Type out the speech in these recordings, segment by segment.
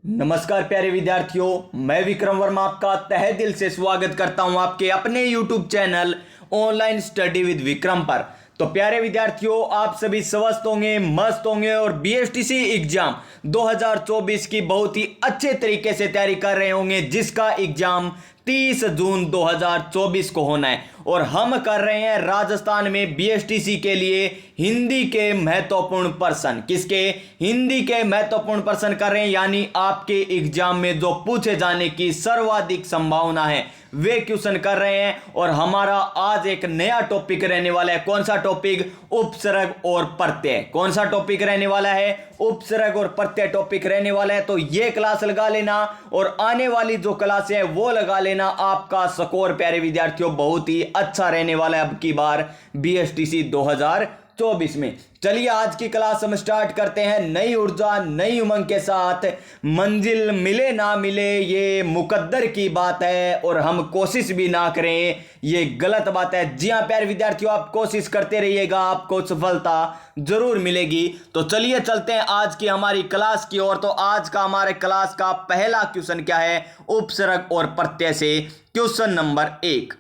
नमस्कार प्यारे विद्यार्थियों, मैं विक्रम वर्मा आपका तहे दिल से स्वागत करता हूं आपके अपने YouTube channel online study with Vikram पर। तो प्यारे विद्यार्थियों, आप सभी स्वस्थ होंगे, मस्त होंगे और बीएसटीसी एग्जाम 2024 की बहुत ही अच्छे तरीके से तैयारी कर रहे होंगे, जिसका एग्जाम 30 जून 2024 को होना है। और हम कर रहे हैं राजस्थान में बीएसटीसी के लिए हिंदी के महत्वपूर्ण प्रश्न। किसके? हिंदी के महत्वपूर्ण प्रश्न कर रहे हैं, यानी आपके एग्जाम में जो पूछे जाने की सर्वाधिक संभावना है वे क्वेश्चन कर रहे हैं। और हमारा आज एक नया टॉपिक रहने वाला है। कौन सा टॉपिक? उपसर्ग और प्रत्यय। कौन सा टॉपिक रहने वाला है? उपसर्ग और प्रत्यय टॉपिक रहने वाला है। तो ये क्लास लगा लेना और आने वाली जो क्लास है वो लगा लेना। आपका स्कोर प्यारे विद्यार्थियों बहुत ही अच्छा रहने वाला है अब की बार बीएसटीसी 2024 में। चलिए आज की क्लास हम स्टार्ट करते हैं नई ऊर्जा नई उमंग के साथ। मंजिल मिले ना मिले ये मुकद्दर की बात है और हम कोशिश भी ना करें ये गलत बात है। जी हाँ प्यारे विद्यार्थियों, आप कोशिश करते रहिएगा, आपको सफलता जरूर मिलेगी। तो चलिए चलते हैं आज की हमारी क्लास की ओर। तो आज का हमारे क्लास का पहला क्वेश्चन क्या है? उपसर्ग और प्रत्यय से क्वेश्चन नंबर 1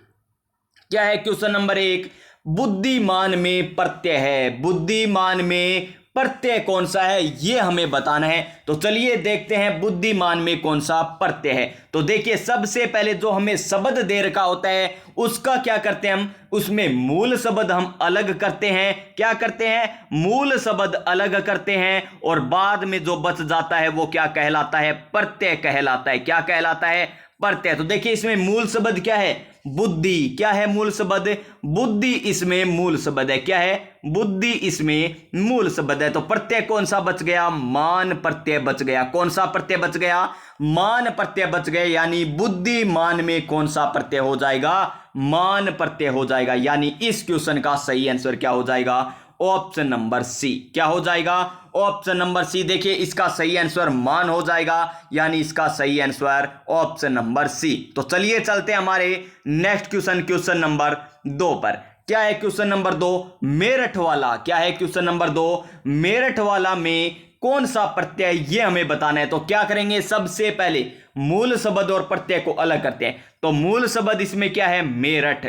क्या है? क्वेश्चन नंबर 1, बुद्धिमान में प्रत्यय है। बुद्धिमान में प्रत्यय कौन सा है ये हमें बताना है। तो चलिए देखते हैं बुद्धिमान में कौन सा प्रत्यय है। तो देखिए, सबसे पहले जो हमें शब्द दे रखा होता है उसका क्या करते हैं हम? उसमें मूल शब्द हम अलग करते हैं। क्या करते हैं? मूल शब्द अलग करते हैं और बाद में जो बच जाता है वो क्या कहलाता है? प्रत्यय कहलाता है। क्या कहलाता है? प्रत्यय। तो देखिए इसमें मूल शब्द क्या है? बुद्धि। क्या है मूल शब्द? बुद्धि इसमें मूल शब्द है। क्या है? बुद्धि इसमें मूल शब्द है। तो प्रत्यय कौन सा बच गया? मान प्रत्यय बच गया। कौन सा प्रत्यय बच गया? मान प्रत्यय बच गए। यानी बुद्धिमान में कौन सा प्रत्यय हो जाएगा? मान प्रत्यय हो जाएगा। यानी इस क्वेश्चन का सही आंसर क्या हो जाएगा? Option number C. क्या हो जाएगा? Option number C. देखिए इसका सही आंसर मान हो जाएगा, यानी इसका सही आंसर ऑप्शन नंबर सी। तो चलिए चलते हैं हमारे नेक्स्ट क्वेश्चन, क्वेश्चन नंबर 2 पर। क्या है क्वेश्चन नंबर 2? मेरठ वाला। क्या है क्वेश्चन नंबर 2? मेरठ वाला में कौन सा प्रत्यय ये हमें बताना है। तो क्या करेंगे? सबसे पहले मूल शब्द और प्रत्यय को अलग करते हैं। तो मूल शब्द इसमें क्या है? मेरठ।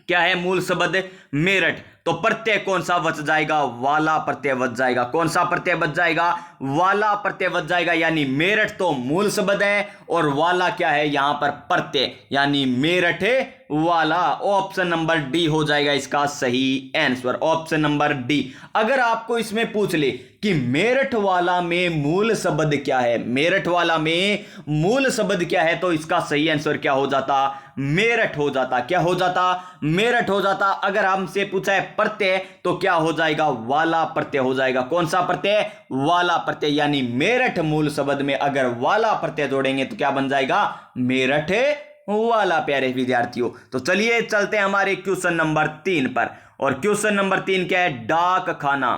क्या है मूल शब्द? मेरठ। तो प्रत्यय कौन सा बच जाएगा? वाला प्रत्यय बच जाएगा। कौन सा प्रत्यय बच जाएगा? वाला प्रत्यय बच जाएगा। यानी मेरठ तो मूल शब्द है और वाला क्या है यहां पर? प्रत्यय, यानी मेरठ वाला। ऑप्शन नंबर डी हो जाएगा इसका सही आंसर। Option number D. अगर आपको इसमें पूछ ले कि मेरठ वाला में मूल शब्द क्या है, मेरठ वाला में मूल शब्द क्या है, तो इसका सही आंसर क्या हो जाता? मेरठ हो जाता। क्या हो जाता? मेरठ हो जाता। अगर हमसे पूछा है प्रत्यय तो क्या हो जाएगा? वाला प्रत्यय हो जाएगा। कौन सा प्रत्यय? वाला प्रत्यय। यानी मेरठ मूल शब्द में अगर वाला प्रत्यय जोड़ेंगे तो क्या बन जाएगा? मेरठ वाला। प्यारे विद्यार्थियों, तो चलिए चलते हैं हमारे क्वेश्चन नंबर 3 पर। और क्वेश्चन नंबर 3 क्या है? डाक खाना।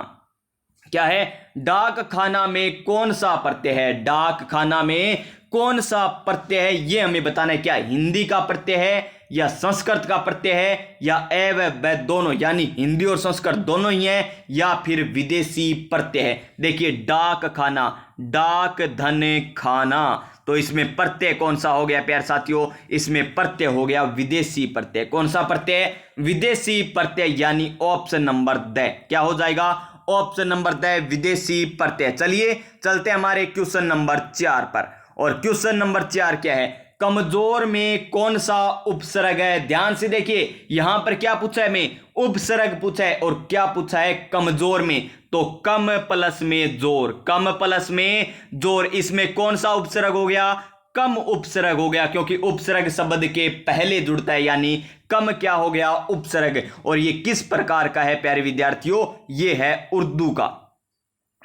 क्या है? डाक खाना में कौन सा प्रत्यय है? डाक खाना में कौन सा प्रत्यय है ये हमें बताना है। क्या हिंदी का प्रत्यय है या संस्कृत का प्रत्यय है या ए व ब दोनों, यानी हिंदी और संस्कृत दोनों ही है, या फिर विदेशी प्रत्यय है। देखिए डाक खाना, डाक धन खाना, तो इसमें प्रत्यय कौन सा हो गया प्यारे साथियों? इसमें प्रत्यय हो गया विदेशी प्रत्यय। कौन सा प्रत्यय? विदेशी प्रत्यय। यानी ऑप्शन नंबर द क्या हो जाएगा? ऑप्शन नंबर द विदेशी प्रत्यय। चलिए चलते हैं हमारे क्वेश्चन नंबर 4 पर। और क्वेश्चन नंबर 4 क्या है? कमजोर में कौन सा उपसर्ग है? ध्यान से देखिए, यहां पर क्या पूछा है? में उपसर्ग पूछा है और क्या पूछा है? कमजोर में। तो कम प्लस में जोर, कम प्लस में जोर, इसमें कौन सा उपसर्ग हो गया? कम उपसर्ग हो गया, क्योंकि उपसर्ग शब्द के पहले जुड़ता है, यानी कम क्या हो गया? उपसर्ग। और ये किस प्रकार का है प्यारे विद्यार्थियों? ये है उर्दू का।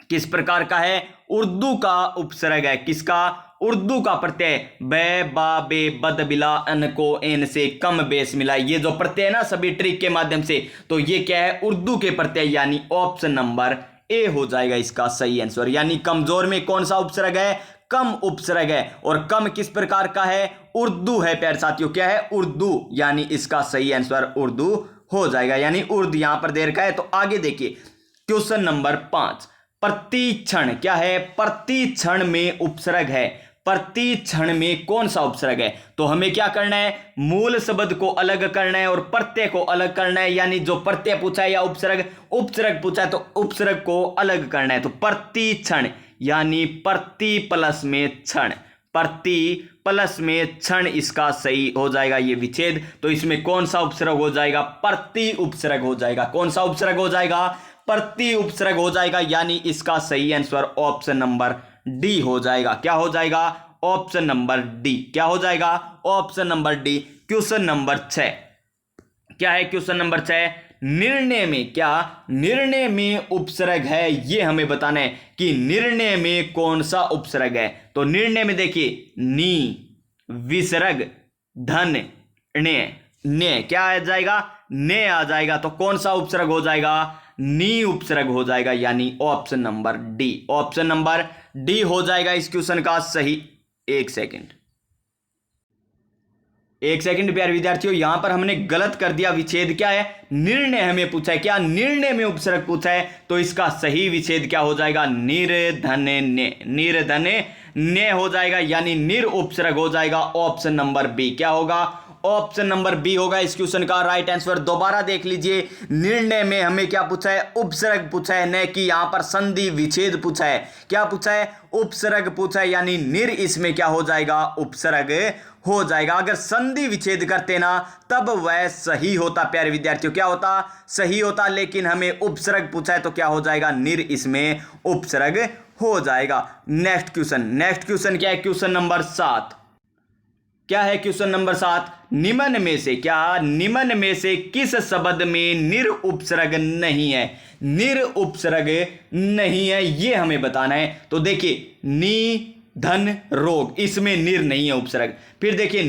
किस प्रकार का है? उर्दू का उपसर्ग है। किसका? उर्दू का प्रत्यय। बे बा बे बद बिला अन को एन से कम बेस मिला। ये जो प्रत्यय ना सभी ट्रिक के माध्यम से, तो ये क्या है? उर्दू के प्रत्यय। यानी ऑप्शन नंबर ए हो जाएगा इसका सही आंसर। यानी कमजोर में कौन सा उपसर्ग है? कम उपसर्ग है। और कम किस प्रकार का है? उर्दू है प्यारे साथियों। क्या है? उर्दू। यानी इसका सही आंसर उर्दू हो जाएगा। यानी उर्दू यहां पर दे रखा है। तो आगे देखिए क्वेश्चन नंबर 5। प्रतिक्षण क्या है? प्रतिक्षण में उपसर्ग है। प्रतिक्षण में कौन सा उपसर्ग है? तो हमें क्या करना है? मूल शब्द को अलग करना है और प्रत्यय को अलग करना है, यानी जो प्रत्यय पूछा है या उपसर्ग पूछा है तो उपसर्ग को अलग करना है। तो प्रतिक्षण यानी प्रति प्लस में क्षण, प्रति प्लस में क्षण इसका सही हो जाएगा ये विच्छेद। तो इसमें कौन सा उपसर्ग हो जाएगा? प्रति उपसर्ग हो जाएगा। कौन सा उपसर्ग हो जाएगा? प्रति उपसर्ग हो जाएगा, यानी इसका सही आंसर ऑप्शन नंबर डी हो जाएगा। क्या हो जाएगा? Option number D. क्या हो जाएगा? Option number D. Question number 6 क्या है? क्वेश्चन नंबर 6, निर्णय में क्या निर्णय में उपसर्ग है? ये हमें बताना है कि निर्णय में कौन सा उपसर्ग है। तो निर्णय में देखिए नी, विसर्ग, धन, ने क्या आ जाएगा? ने आ जाएगा। तो कौन सा उपसर्ग हो जाएगा? नी उपसर्ग हो जाएगा, यानी option number D. Option number D हो जाएगा इस क्वेश्चन का सही। एक सेकंड प्यारे विद्यार्थियों, यहां पर हमने गलत कर दिया। विच्छेद क्या है? निर्णय हमें पूछा है। क्या निर्णय में उपसर्ग पूछा है? तो इसका सही विच्छेद क्या हो जाएगा? निर्धने ने, निर्धने ने हो जाएगा, यानी निर उपसर्ग हो जाएगा। ऑप्शन नंबर बी क्या होगा? ऑप्शन नंबर बी होगा इस क्वेश्चन का राइट आंसर। दोबारा देख लीजिए, निर्णय में हमें क्या पूछा है? उपसर्ग पूछा है, न कि यहां पर संधि विच्छेद पूछा है। क्या पूछा है? उपसर्ग पूछा है, यानी निर इसमें क्या हो जाएगा? उपसर्ग हो जाएगा। अगर संधि विच्छेद करते ना तब वह सही होता प्यारे विद्यार्थियों। क्या होता? सही होता, लेकिन हमें उपसर्ग पूछा है तो क्या हो जाएगा? निर इसमें उपसर्ग हो जाएगा। नेक्स्ट क्वेश्चन क्या है? क्वेश्चन नंबर 7 क्या है? क्वेश्चन नंबर 7, निम्न में से क्या निम्न में से किस शब्द में निर उपसर्ग नहीं है? निर उपसर्ग नहीं है, ये हमें बताना है। तो देखिए नी, धन, रोग, इसमें निर नहीं है उपसर्ग। फिर देखिए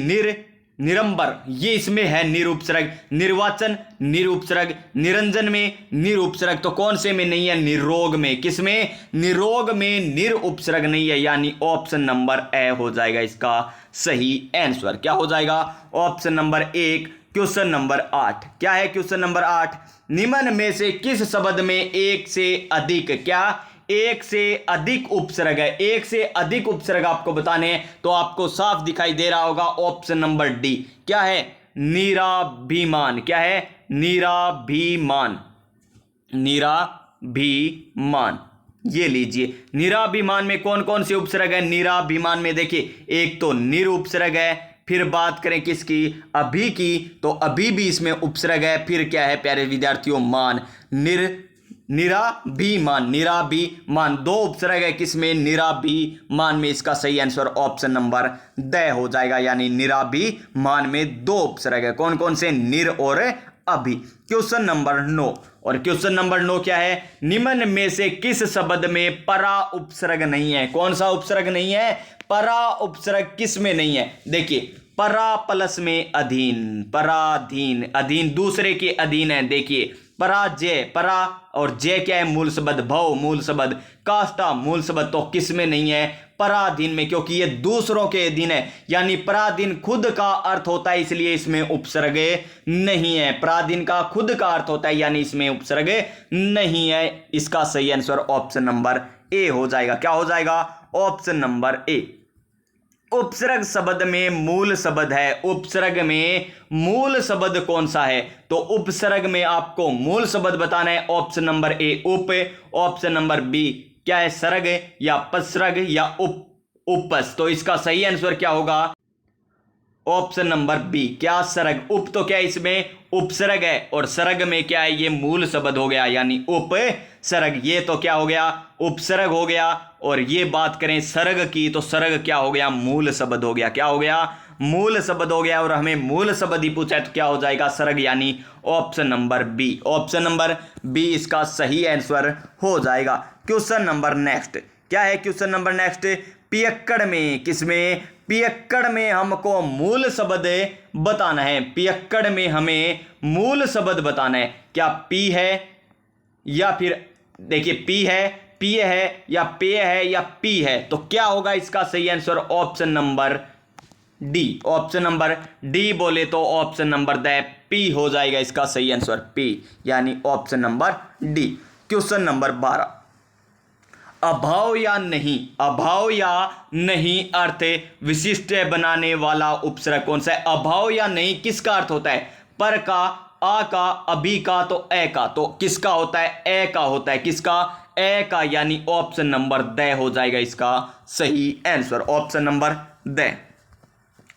निरंबर, ये इसमें है निर उपसर्ग। निर्वाचन निर उपसर्ग, निरंजन में निर उपसर्ग। तो कौन से में नहीं है? निरोग में। किसमें? निरोग में निर उपसर्ग नहीं है, यानी ऑप्शन नंबर ए हो जाएगा इसका सही आंसर। क्या हो जाएगा? Option number 1। क्वेश्चन नंबर 8 क्या है? क्वेश्चन नंबर 8, निम्न में से किस शब्द में एक से अधिक क्या एक से अधिक उपसर्ग है? एक से अधिक उपसर्ग आपको बताने हैं, तो आपको साफ दिखाई दे रहा होगा ऑप्शन नंबर डी। क्या है? निराभिमान। क्या है? निराभिमान, निराभिमान। ये लीजिए, निराभिमान में कौन कौन से उपसर्ग है? निराभिमान में देखिए, एक तो निर उपसर्ग है, फिर बात करें किसकी? अभी की, तो अभी भी इसमें उपसर्ग है। फिर क्या है प्यारे विद्यार्थियों? मान। निराभिमान, निराभिमान, दो उपसर्ग है किसमें? निराभिमान में। इसका सही आंसर ऑप्शन नंबर द हो जाएगा, यानी निराभिमान में दो उपसर्ग है। कौन कौन से? निर और अभी। क्वेश्चन नंबर 9, और क्वेश्चन नंबर 9 क्या है? निम्न में से किस शब्द में परा उपसर्ग नहीं है? कौन सा उपसर्ग नहीं है? परा उपसर्ग किस में नहीं है? देखिए, परा प्लस में अधीन, पराधीन, अधीन दूसरे के अधीन है। देखिए, पराजय, परा और जय क्या है? मूल शब्द। भव मूल शब्द, काष्ठा मूल शब्द। तो किस में नहीं है? पराधीन में, क्योंकि ये दूसरों के अधीन है, यानी पराधीन खुद का अर्थ होता है, इसलिए इसमें उपसर्ग नहीं है। पराधीन का खुद का अर्थ होता है, यानी इसमें उपसर्ग नहीं है। इसका सही आंसर ऑप्शन नंबर ए हो जाएगा। क्या हो जाएगा? Option number A. उपसर्ग शब्द में मूल शब्द है। उपसर्ग में मूल शब्द कौन सा है? तो उपसर्ग में आपको मूल शब्द बताना है। ऑप्शन नंबर ए उप, ऑप्शन नंबर बी क्या है? सर्ग या पसर्ग या उपस। तो इसका सही आंसर क्या होगा? ऑप्शन नंबर बी, क्या? सर्ग। उप तो क्या इसमें उपसर्ग है, और सर्ग में क्या है? ये मूल शब्द हो गया, यानी उपसर्ग। ये तो क्या हो गया? उपसर्ग हो गया। और ये बात करें सर्ग की, तो सर्ग क्या हो गया? मूल शब्द हो गया। क्या हो गया? मूल शब्द हो गया। और हमें मूल शब्द ही पूछा है, तो क्या हो जाएगा? सर्ग, यानी option number B. Option number B इसका सही आंसर हो जाएगा। क्वेश्चन नंबर नेक्स्ट क्या है? क्वेश्चन नंबर नेक्स्ट, पियक्कड़ में, किसमें? पियक्कड़ में हमको मूल शब्द बताना है। पियक्कड़ में हमें मूल शब्द बताना है। क्या पी है, या फिर देखिए पी है, पिय है, या पेय है, या पी है? तो क्या होगा इसका सही answer? Option number D. Option number D बोले तो ऑप्शन नंबर द पी हो जाएगा इसका सही आंसर, पी, यानी option number D. Question number 12 अभाव या नहीं, अभाव या नहीं अर्थ विशिष्ट बनाने वाला उपसर्ग कौन सा है? अभाव या नहीं किसका अर्थ होता है? पर का, आ का, अभी का, तो ए का। तो किसका होता है? ए का होता है। किसका? ए का, यानी ऑप्शन नंबर द हो जाएगा इसका सही आंसर। Option number D.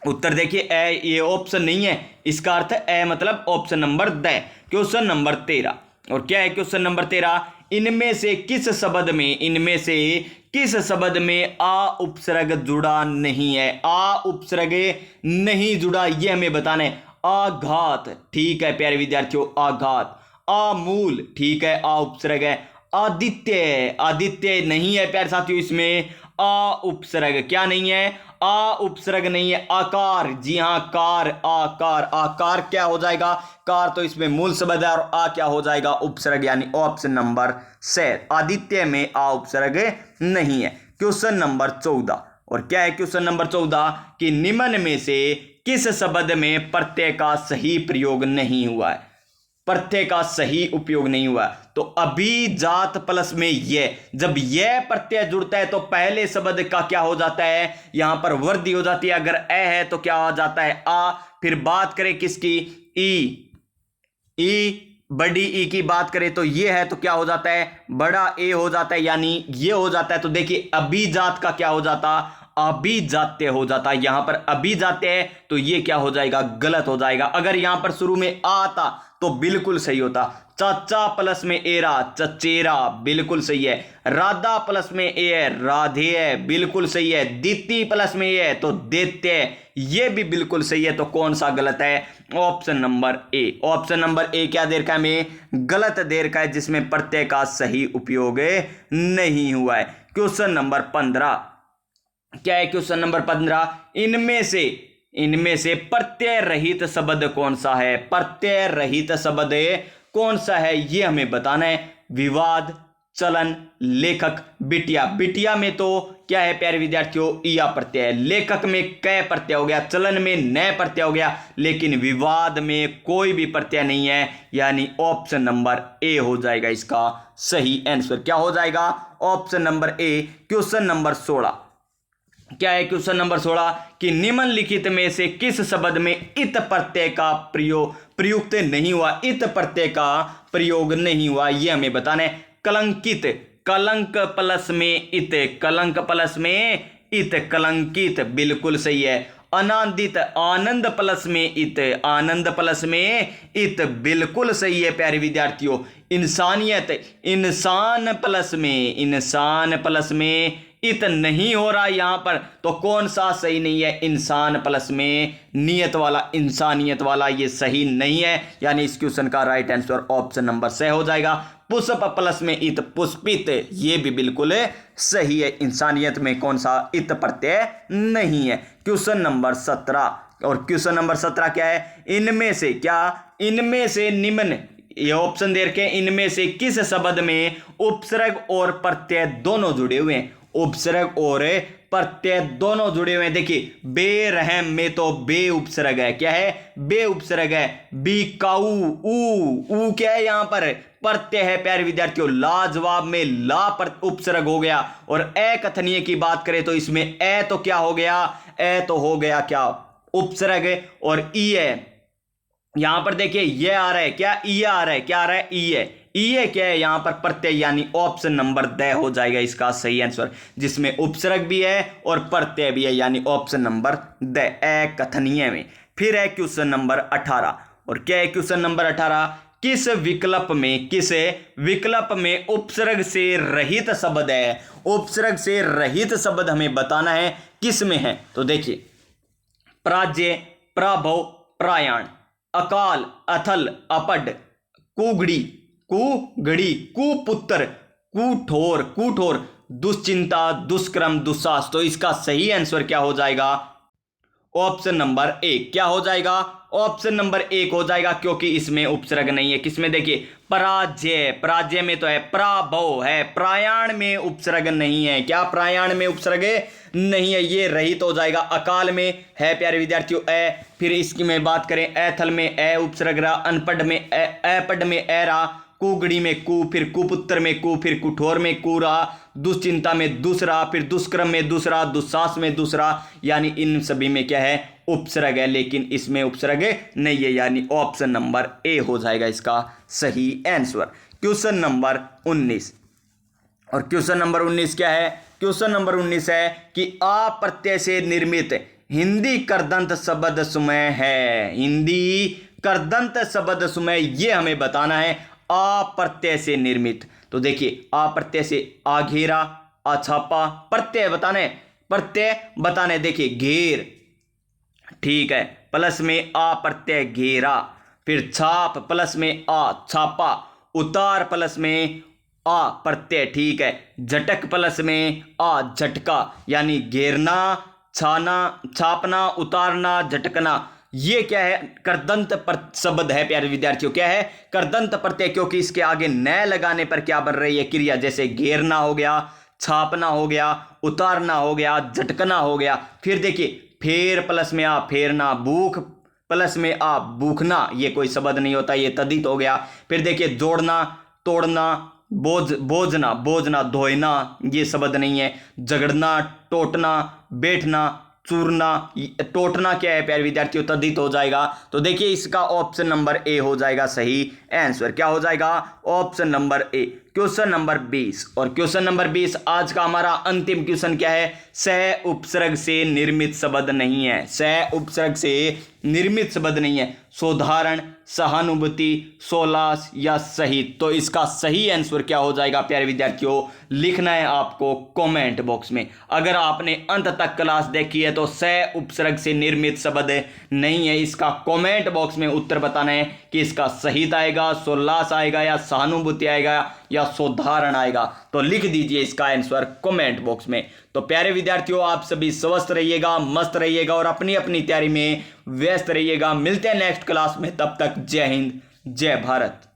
उत्तर देखिए, ए ये ऑप्शन नहीं है, इसका अर्थ है ए मतलब option number the. Question number 13, और क्या है क्वेश्चन नंबर 13? इनमें से किस शब्द में, इनमें से किस शब्द में आ उपसर्ग जुड़ा नहीं है? आ उपसर्ग नहीं जुड़ा, ये हमें बताना है। आघात, ठीक है प्यारे विद्यार्थियों, आघात। आमूल, ठीक है, आ उपसर्ग है। आदित्य, आदित्य नहीं है प्यारे साथियों, इसमें आ उपसर्ग क्या नहीं है? आ उपसर्ग नहीं है। आकार, जी हाँ, कार, आकार। आकार क्या हो जाएगा? कार, तो इसमें मूल शब्द है, और आ क्या हो जाएगा? उपसर्ग, यानी ऑप्शन नंबर से। आदित्य में आ उपसर्ग नहीं है। क्वेश्चन नंबर 14, और क्या है क्वेश्चन नंबर 14? कि निम्न में से किस शब्द में प्रत्यय का सही प्रयोग नहीं हुआ है? प्रत्यय का सही उपयोग नहीं हुआ। तो अभिजात प्लस में ये, जब ये प्रत्यय जुड़ता है तो पहले शब्द का क्या हो जाता है? यहां पर वृद्धि हो जाती है। अगर ए है तो क्या हो जाता है? आ। फिर बात करें किसकी? ई, ई बड़ी ई की बात करें तो ये है, तो क्या हो जाता है? बड़ा ए हो जाता है, यानी ये हो जाता है। तो देखिए, अभिजात का क्या हो जाता? अभिजात्य हो जाता है। यहां पर अभिजात्य है तो ये क्या हो जाएगा? गलत हो जाएगा। अगर यहां पर शुरू में आ आता तो बिल्कुल सही होता। चाचा प्लस में एरा, चचेरा, बिल्कुल सही है। राधा प्लस में ए है, राधे है, बिल्कुल सही है। दीति प्लस में ए है तो दैत्य है, ये भी बिल्कुल सही है। तो कौन सा गलत है? Option number A. Option number A क्या दे रखा है हमें? गलत दे रखा है, जिसमें प्रत्यय का सही उपयोग नहीं हुआ है। क्वेश्चन नंबर 15, क्या है क्वेश्चन नंबर 15? इनमें से प्रत्यय रहित शब्द कौन सा है? प्रत्यय रहित शब्द कौन सा है, ये हमें बताना है। विवाद, चलन, लेखक, बिटिया। बिटिया में तो क्या है प्यारे विद्यार्थियों? इया प्रत्यय है। लेखक में कै प्रत्यय हो गया, चलन में न प्रत्यय हो गया, लेकिन विवाद में कोई भी प्रत्यय नहीं है, यानी ऑप्शन नंबर ए हो जाएगा इसका सही आंसर। क्या हो जाएगा? Option number A. Question number 16, क्या है क्वेश्चन नंबर 16? कि निम्नलिखित में से किस शब्द में इत प्रत्यय का प्रयुक्त नहीं हुआ? इत प्रत्यय का प्रयोग नहीं हुआ, यह हमें बताना है। कलंकित, कलंक प्लस में इत, कलंक प्लस में इत, कलंकित, बिल्कुल सही है। आनंदित, आनंद प्लस में इत, आनंद प्लस में इत, बिल्कुल सही है प्यारे विद्यार्थियों। इंसानियत, इंसान प्लस में, इंसान प्लस में इत नहीं हो रहा यहां पर, तो कौन सा सही नहीं है? इंसान प्लस में नियत वाला, इंसानियत वाला, ये सही नहीं है, यानी इस क्वेश्चन का राइट आंसर ऑप्शन नंबर से हो जाएगा। पुष्प प्लस में इत, पुष्पित, ये भी बिल्कुल सही है। इंसानियत में कौन सा इत प्रत्यय नहीं है। क्वेश्चन नंबर 17, और क्वेश्चन नंबर 17 क्या है? इनमें से, क्या इनमें से निम्न, ये ऑप्शन दे रखे, इनमें से किस शब्द में उपसर्ग और प्रत्यय दोनों जुड़े हुए हैं? उपसर्ग और प्रत्यय दोनों जुड़े हुए हैं। देखिए, बेरहम में तो बे उपसर्ग है, क्या है? बे उपसर्ग है। बिकाऊ, ऊ क्या है? यहां पर प्रत्यय है प्यारे विद्यार्थियों। लाजवाब में ला पर उपसर्ग हो गया। और अकथनीय की बात करें तो इसमें ए तो क्या हो गया? ए तो हो गया क्या? उपसर्ग। और ई है, यहां पर देखिए ये आ रहा है, क्या? ई आ रहा है, क्या आ रहा है? ई है। ये क्या है यहां पर? प्रत्यय, यानी ऑप्शन नंबर द हो जाएगा इसका सही आंसर, जिसमें उपसर्ग भी है और प्रत्यय भी है, यानी ऑप्शन नंबर द, अकथनीय में। फिर है क्वेश्चन नंबर 18, और क्या है क्वेश्चन नंबर 18? किस विकल्प में उपसर्ग से रहित शब्द है? उपसर्ग से रहित शब्द हमें बताना है, किस में है? तो देखिए, प्राज्य, प्राभव, प्रायाण, अकाल, अथल, अपड, कुगड़ी, कुगड़ी, कुपुत्र, कुठोर, दुश्चिंता, दुष्कर्म, दुस्साहस। तो इसका सही आंसर क्या हो जाएगा? Option number 1। क्या हो जाएगा? ऑप्शन नंबर 1 हो जाएगा, क्योंकि इसमें उपसर्ग नहीं है। किसमें? देखिए, पराजय, पराजय में तो है। पराभव है, प्रायाण में उपसर्ग नहीं है। क्या? प्रायाण में उपसर्ग नहीं है, ये रहित हो जाएगा। अकाल में है प्यारे विद्यार्थियों ए। फिर इसकी में बात करें, एथल में ए उपसर्ग रहा, अनपढ़ में अपढ़ में ए रहा, कुगड़ी में कु, फिर कुपुत्र में कु, फिर कुठोर में कु रहा, दुश्चिंता में दूसरा, फिर दुष्क्रम में दूसरा, दुस्साहस में दूसरा, यानी इन सभी में क्या है, उपसर्ग है, लेकिन इसमें उपसर्ग नहीं है, यानी ऑप्शन नंबर ए हो जाएगा इसका सही आंसर। क्वेश्चन नंबर 19, और क्वेश्चन नंबर 19 क्या है? क्वेश्चन नंबर 19 है कि आ प्रत्यय से निर्मित हिंदी करदंत शब्द समय है। हिंदी करदंत शब्द समय ये हमें बताना है, आ प्रत्यय से निर्मित। तो देखिए आ प्रत्यय से आघेरा, अछापा, प्रत्यय बताने देखिए घेर, ठीक है, प्लस में आ प्रत्यय घेरा, फिर छाप प्लस में आ छापा, उतार प्लस में आ प्रत्यय, ठीक है, झटक प्लस में आ झटका, यानी घेरना, छापना, उतारना, झटकना, ये क्या है, करदंत शब्द है प्यारे विद्यार्थियों। क्या है? करदंत प्रत्यय, क्योंकि इसके आगे न लगाने पर क्या बन रही है क्रिया, जैसे घेरना हो गया, छापना हो गया, उतारना हो गया, झटकना हो गया। फिर देखिए फेर प्लस में आ फेरना, भूख प्लस में आ भूखना, ये कोई शब्द नहीं होता, ये तद्धित हो गया। फिर देखिए जोड़ना, तोड़ना, बोझना, धोना, ये शब्द नहीं है। झगड़ना, टोटना, बैठना, चूरना, टोटना क्या है प्यारे विद्यार्थियों, तद्धित हो जाएगा। तो देखिए इसका ऑप्शन नंबर ए हो जाएगा सही आंसर। क्या हो जाएगा? Option number A. Question number 20, और क्वेश्चन नंबर 20 आज का हमारा अंतिम क्वेश्चन क्या है? सह उपसर्ग से निर्मित शब्द नहीं है। सह उपसर्ग से निर्मित शब्द नहीं है। सोधारण, सहानुभूति, सोलास या सहित। तो इसका सही आंसर क्या हो जाएगा प्यारे विद्यार्थियों? लिखना है आपको कमेंट बॉक्स में। अगर आपने अंत तक क्लास देखी है तो सह उपसर्ग से निर्मित शब्द नहीं है, इसका कमेंट बॉक्स में उत्तर बताना है कि इसका सहित आएगा, सोल्लास आएगा, या सहानुभूति आएगा, या सोधारण आएगा। तो लिख दीजिए इसका आंसर कमेंट बॉक्स में। तो प्यारे विद्यार्थियों आप सभी स्वस्थ रहिएगा, मस्त रहिएगा और अपनी अपनी तैयारी में व्यस्त रहिएगा। मिलते हैं नेक्स्ट क्लास में, तब तक जय हिंद, जय भारत।